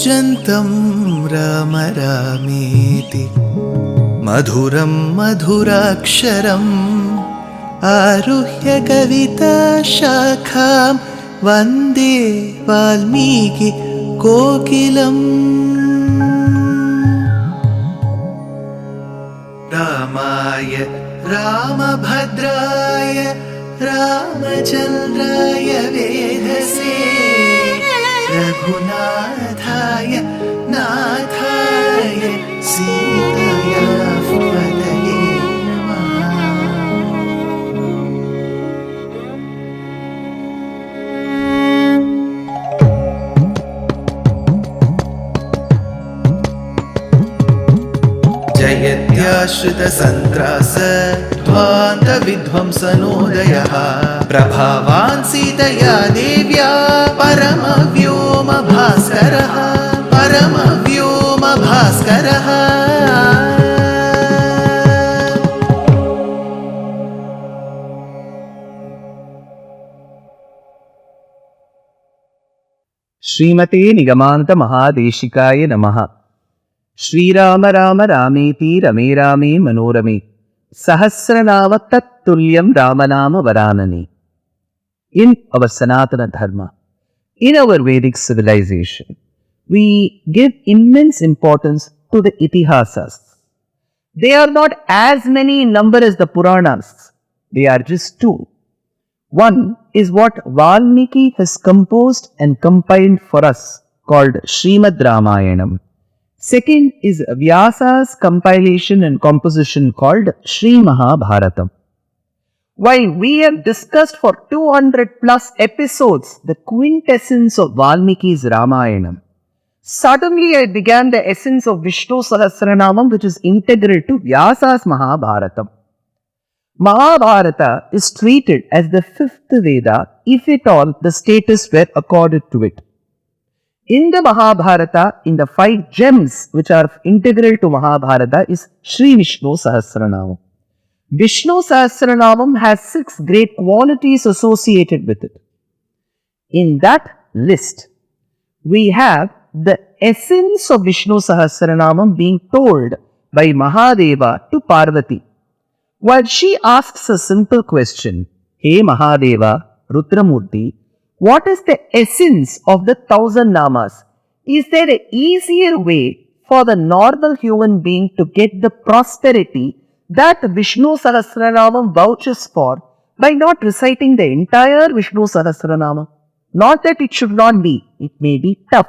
कूजन्तं राम रामेति मधुरं मधुराक्षरम् आरुह्य कविताशाखां वन्दे वाल्मीकि कोकिलम्। रामाय रामभद्राय रामचन्द्राय वेधसे रघुनाथाय नाथाय सीताया पतये नमः। जयत्याश्रितसन्त्रास ध्वान्तविध्वंसनोदयः प्रभावान् सीतया देव्या परमव्योमभास्करः परमव्योमभास्करः। श्रीमते निगमान्त महादेशिकाय नमः। श्रीराम राम रामेति रमे रामे मनोरमे सहस्रनाम तत्तुल्यं रामनाम वरानने. In our Sanatana Dharma, in our Vedic civilization, we give immense importance to the Itihasas. They are not as many in number as the Puranas. They are just two. One is what Valmiki has composed and compiled for us, called Srimad Ramayanam. Second is Vyasa's compilation and composition called Sri Mahabharatam. While we have discussed for 200 plus episodes the quintessence of Valmiki's Ramayanam, suddenly I began the essence of Vishnu Sahasranamam, which is integral to Vyasa's Mahabharatam. Mahabharata is treated as the fifth Veda, if at all the status were accorded to it. In the Mahabharata, in the 5 gems which are integral to Mahabharata is Sri Vishnu Sahasranamam. Vishnu Sahasranamam has 6 great qualities associated with it. In that list, we have the essence of Vishnu Sahasranamam being told by Mahadeva to Parvati. While she asks a simple question, Hey Mahadeva, Rudramurti, what is the essence of the 1000 namas? Is there an easier way for the normal human being to get the prosperity that Vishnu Sahasranamam vouches for by not reciting the entire Vishnu Sahasranamam? Not that it should not be, it may be tough.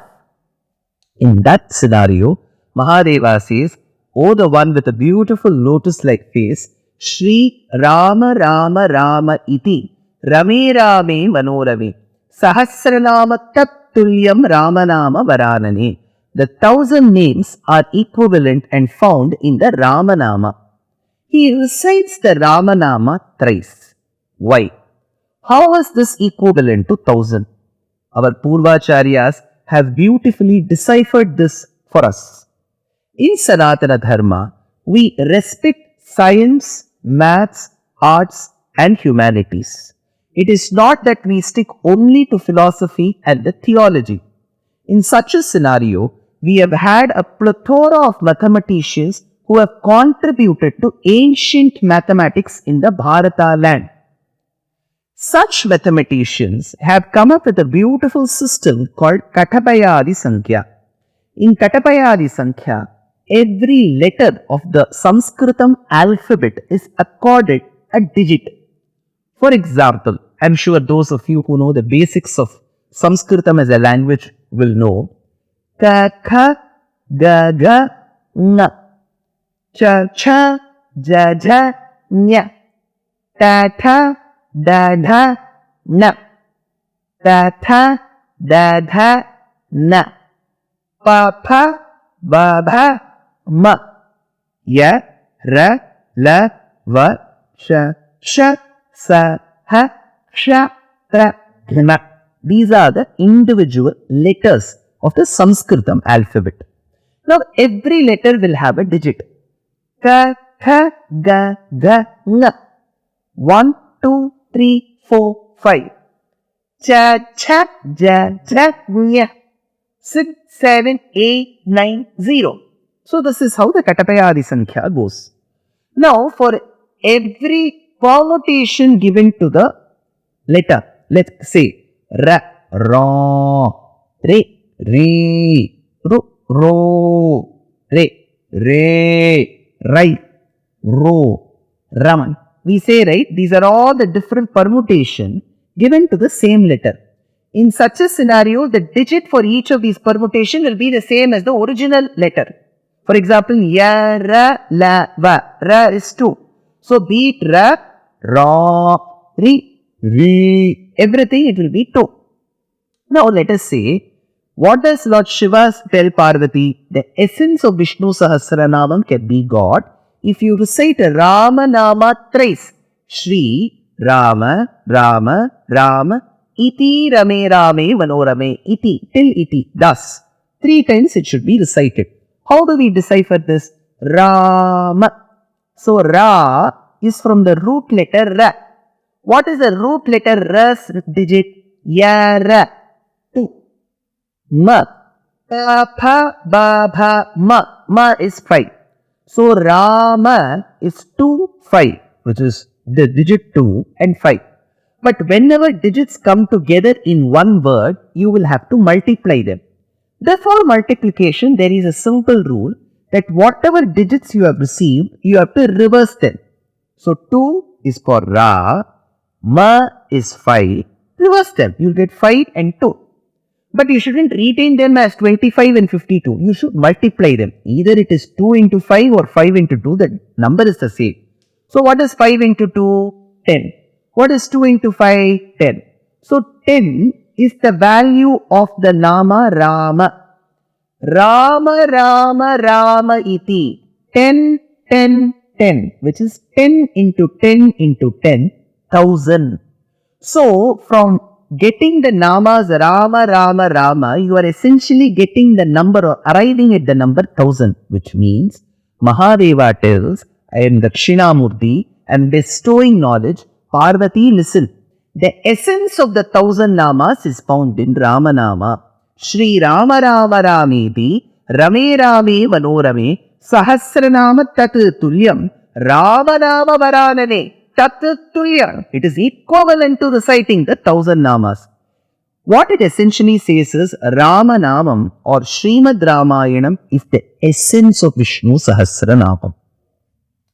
In that scenario, Mahadeva says, Oh, the one with a beautiful lotus-like face, Shri Rama Rama Rama Iti Rame Rame Manorame Sahasranama Tattulyam Ramanama Varanane. The 1000 names are equivalent and found in the Ramanama. He recites the Ramanama thrice. Why? How is this equivalent to 1000? Our Purvacharyas have beautifully deciphered this for us. In Sanatana Dharma, we respect science, maths, arts and humanities. It is not that we stick only to philosophy and the theology. In such a scenario, we have had a plethora of mathematicians who have contributed to ancient mathematics in the Bharata land. Such mathematicians have come up with a beautiful system called Katapayadi Sankhya. In Katapayadi Sankhya, every letter of the Sanskritam alphabet is accorded a digit. For example, I'm sure those of you who know the basics of Sanskritam as a language will know Ka, Kha, Ga, Ga, Nga, Cha, Cha, Ja, Ja, Nya, Ta, Tha, Da, Dha, Na, Ta, Tha, Da, Dha, Na, Pa, Pha, Ba, Bha, Ma, Ya, Ra, La, Va, Sha, Sha, Sa, Ha, Sha, Tra, Ghna. These are the individual letters of the Sanskritam alphabet. Now, every letter will have a digit. Ka, Kha, Ga, Ga, Nga. 1, 2, 3, 4, 5. Cha, Cha, Ja, Ja, Nya. 6, 7, 8, 9, 0. So this is how the Katapayadi Sankhya goes. Now for every permutation given to the letter, let's say Ra, Ra, Re, Re, Ru, Ro, Re, Re, Rai, Ro, Raman. We say, right, these are all the different permutation given to the same letter. In such a scenario, the digit for each of these permutation will be the same as the original letter. For example, Ya, Ra, La, Va. Ra is 2. So, be it Ra, Ra, Ri, Ri, everything it will be 2. Now, let us say, what does Lord Shiva tell Parvati? The essence of Vishnu Sahasranamam can be God. If you recite Rama Nama thrice, Shri, Rama, Rama, Rama, Iti, Rame, Rame, Manorame, Iti, till Iti, thus. 3 times it should be recited. How do we decipher this? Rama. So, Ra is from the root letter Ra. What is the root letter Ra's digit? Yara. 2. Ma. Pa, pa, ba, ba, ma. Ma is 5. So, Rama is 2, 5, which is the digit 2 and 5. But whenever digits come together in one word, you will have to multiply them. Therefore, multiplication, there is a simple rule that whatever digits you have received, you have to reverse them. So, 2 is for Ra, Ma is 5, reverse them, you will get 5 and 2. But you shouldn't retain them as 25 and 52. You should multiply them. Either it is 2 into 5 or 5 into 2. The number is the same. So what is 5 into 2? 10. What is 2 into 5? 10. So 10 is the value of the Nama Rama. Rama, Rama, Rama iti. 10, 10, 10. Which is 10 into 10 into 10, 1000. So from getting the namas Rama, Rama, Rama, you are essentially getting the number or arriving at the number 1000, which means Mahadeva tells, I am Dakshinamurti, and bestowing knowledge. Parvati, listen. The essence of the 1000 namas is found in Rama Nama. Shri Rama Rama Rameti, Rame Rame Manorame, Sahasranama Tat Tulyam, Rama Nama Varanane. Tattulya. It is equivalent to reciting the 1000 namas. What it essentially says is Rama Namam or Srimad Ramayanam is the essence of Vishnu Sahasranamam.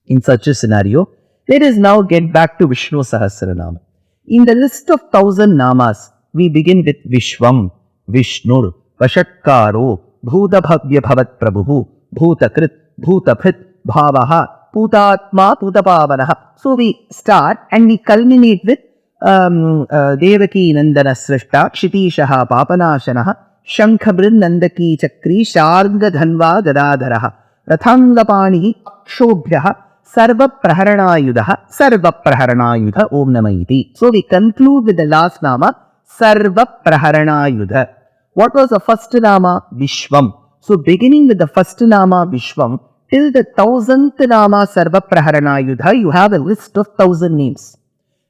In such a scenario, let us now get back to Vishnu Sahasranamam. In the list of 1000 namas, we begin with Vishwam, Vishnur, Vashatkaro, Bhutabhavya Bhavat Prabhu, Bhutakrit, Bhutaprit, Bhavaha, Putatma, Putapavanaha. So we start and we culminate with Devaki Nandana Srishta, Kshitishaha Papanashanaha, Shankhabrin Nandaki Chakri, Sharga Dhanva Gadadharaha, Rathangapani Akshobhyaha, Sarva Praharanayudaha, Sarva Praharanayudha Om Namaiti. So we conclude with the last nama, Sarva Praharanayudha. What was the first nama? Vishwam. So beginning with the first nama, Vishwam, till the 1000th nama Sarva Praharanayudha, you have a list of 1000 names.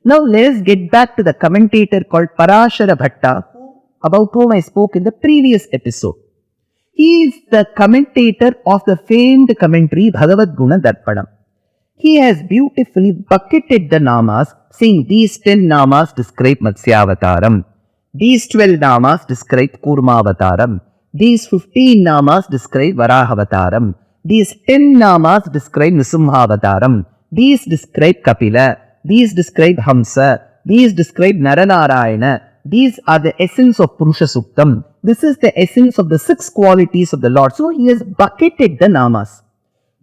Now let us get back to the commentator called Parashara Bhatta, about whom I spoke in the previous episode. He is the commentator of the famed commentary Bhagavad Guna Darpanam. He has beautifully bucketed the namas, saying these 10 namas describe Matsyavataram, these 12 namas describe Kurmavataram, these 15 namas describe Varahavataram, these 10 namas describe Nisimhavataram, these describe Kapila, these describe Hamsa, these describe Naranarayana, these are the essence of Purusha Suktam. This is the essence of the 6 qualities of the Lord. So he has bucketed the namas.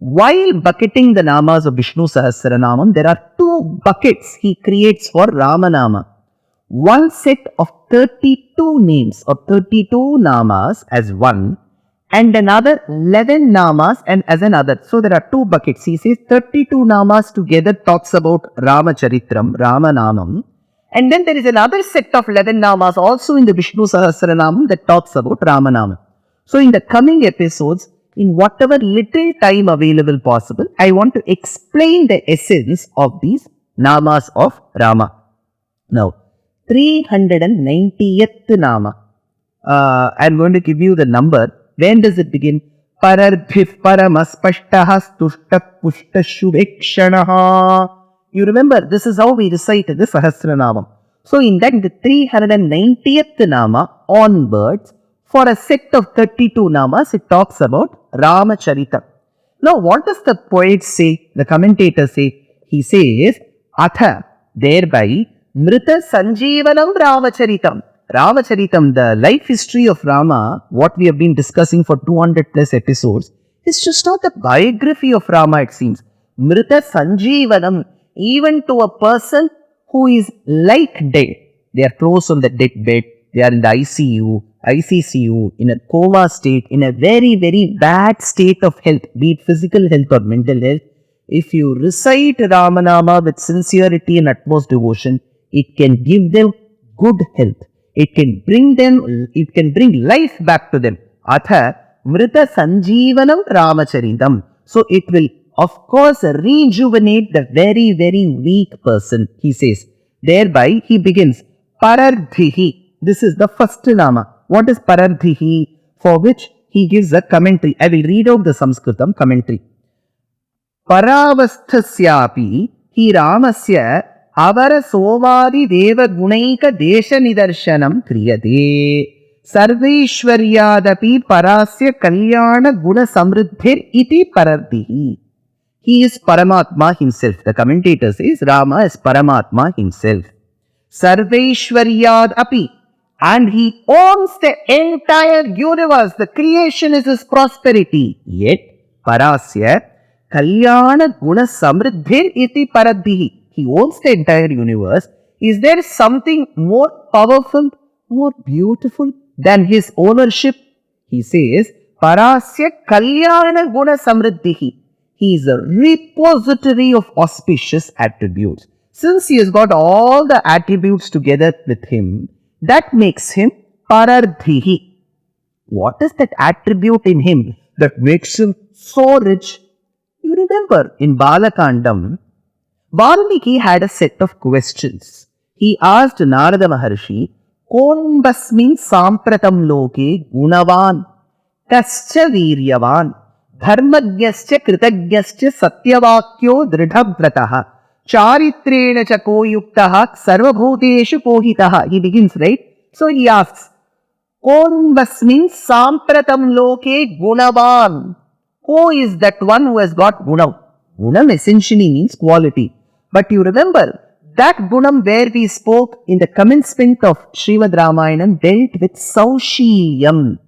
While bucketing the namas of Vishnu Sahasranamam, there are 2 buckets he creates for Ramanama. One set of 32 names or 32 namas as one, and another 11 namas and as another. So there are 2 buckets. He says 32 namas together talks about Ramacharitram, Ramanamam. And then there is another set of 11 namas also in the Vishnu Sahasranamam that talks about Ramanamam. So in the coming episodes, in whatever little time available possible, I want to explain the essence of these namas of Rama. Now, 390th nama. I'm going to give you the number. When does it begin? Pararbhif paramaspashtah stushta pushta shubhekshanaha. You remember, this is how we recite the Sahasranamam. So in that, the 390th Nama onwards, for a set of 32 Namas, it talks about Ramacharitam. Now, what does the poet say, the commentator say? He says, Atha, thereby, Mrita Sanjeevanam Ramacharitam. Ramacharitam, the life history of Rama, what we have been discussing for 200 plus episodes, is just not the biography of Rama, it seems. Mrita Sanjeevanam, even to a person who is like dead. They are close on the deathbed, they are in the ICU, ICCU, in a coma state, in a very, very bad state of health, be it physical health or mental health. If you recite Ramanama with sincerity and utmost devotion, it can give them good health. It can bring life back to them. Atha Mrita Sanjeevanam Ramacharitam. So it will, of course, rejuvenate the very, very weak person, he says. Thereby, he begins, Parardhihi. This is the first Nama. What is Parardhihi? For which he gives a commentary. I will read out the Sanskritam commentary. Paravasthasyapi hi Ramasya avara somadi deva gunaika desha nidarshanam kriyate. Sarveshwaryadapi parasya kalyana guna samriddhir iti parardhihi. He is Paramatma himself. The commentator says Rama is Paramatma himself. Sarveshwaryad api. And he owns the entire universe. The creation is his prosperity. Yet, Parasya Kalyana Guna Samriddhir iti Paradhihi. He owns the entire universe. Is there something more powerful, more beautiful than his ownership? He says, Parasya Kalyana Guna Samriddhihi. He is a repository of auspicious attributes. Since he has got all the attributes together with him, that makes him Parardhihi. What is that attribute in him that makes him so rich? You remember in Balakandam, Valmiki had a set of questions. He asked Narada Maharshi, Kon basmin sampratam loke gunavan, tascha viryavan, dharmagyascha kritagyascha satyavakyo dridhavrataha. Charitrena chako yuktaha sarvabhuteshu pohitaha. He begins, right? So he asks, Kon basmin sampratam loke gunavan. Who is that one who has got gunam? Gunam essentially means quality. But you remember, that gunam where we spoke in the commencement of Srimad Ramayana dealt with Saushilyam.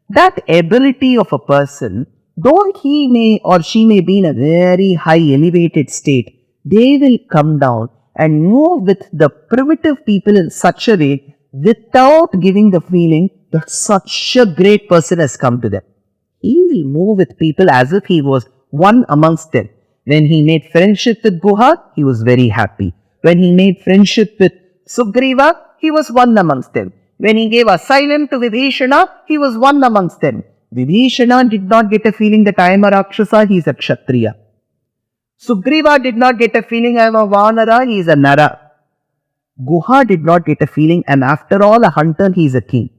That ability of a person, though he may or she may be in a very high elevated state, they will come down and move with the primitive people in such a way without giving the feeling that such a great person has come to them. He will move with people as if he was one amongst them. When he made friendship with Guha, he was very happy. When he made friendship with Sugriva, he was one amongst them. When he gave asylum to Vibhishana, he was one amongst them. Vibhishana did not get a feeling that I am a Rakshasa, he is a Kshatriya. Sugriva did not get a feeling I am a Vanara, he is a Nara. Guha did not get a feeling I am after all a hunter, he is a king.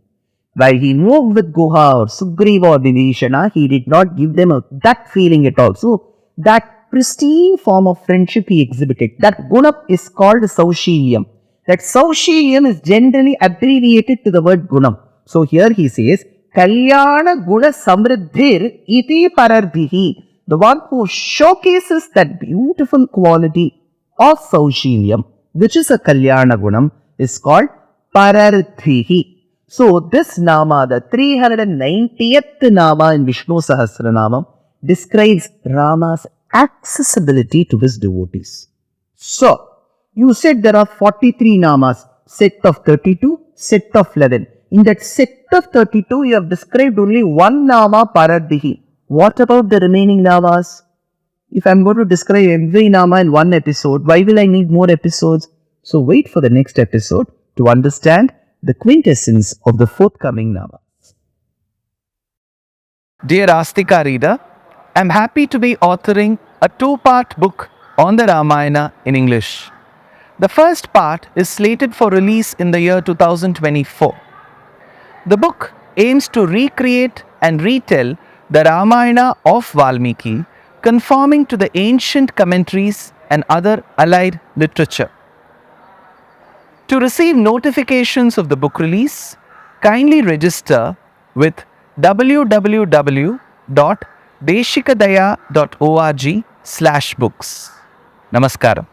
While he moved with Guha or Sugriva or Vibhishana, he did not give them that feeling at all. So, that pristine form of friendship he exhibited, that guna is called Saushilyam. That Saushilyam is generally abbreviated to the word gunam. So, here he says, Kalyana Guna Samriddhir iti Parardhihi. The one who showcases that beautiful quality of Saushilyam, which is a Kalyana Gunam, is called Parardhihi. So, this Nama, the 390th Nama in Vishnu Sahasranamam, describes Rama's accessibility to his devotees. So, you said there are 43 Namas, set of 32, set of 11. In that set of 32, you have described only one Nama, Parardhihi. What about the remaining Namas? If I am going to describe every Nama in one episode, why will I need more episodes? So, wait for the next episode to understand the quintessence of the forthcoming Namas. Dear Astika reader, I am happy to be authoring a two-part book on the Ramayana in English. The first part is slated for release in the year 2024. The book aims to recreate and retell the Ramayana of Valmiki, conforming to the ancient commentaries and other allied literature. To receive notifications of the book release, kindly register with www.deshikadaya.org/books. Namaskaram.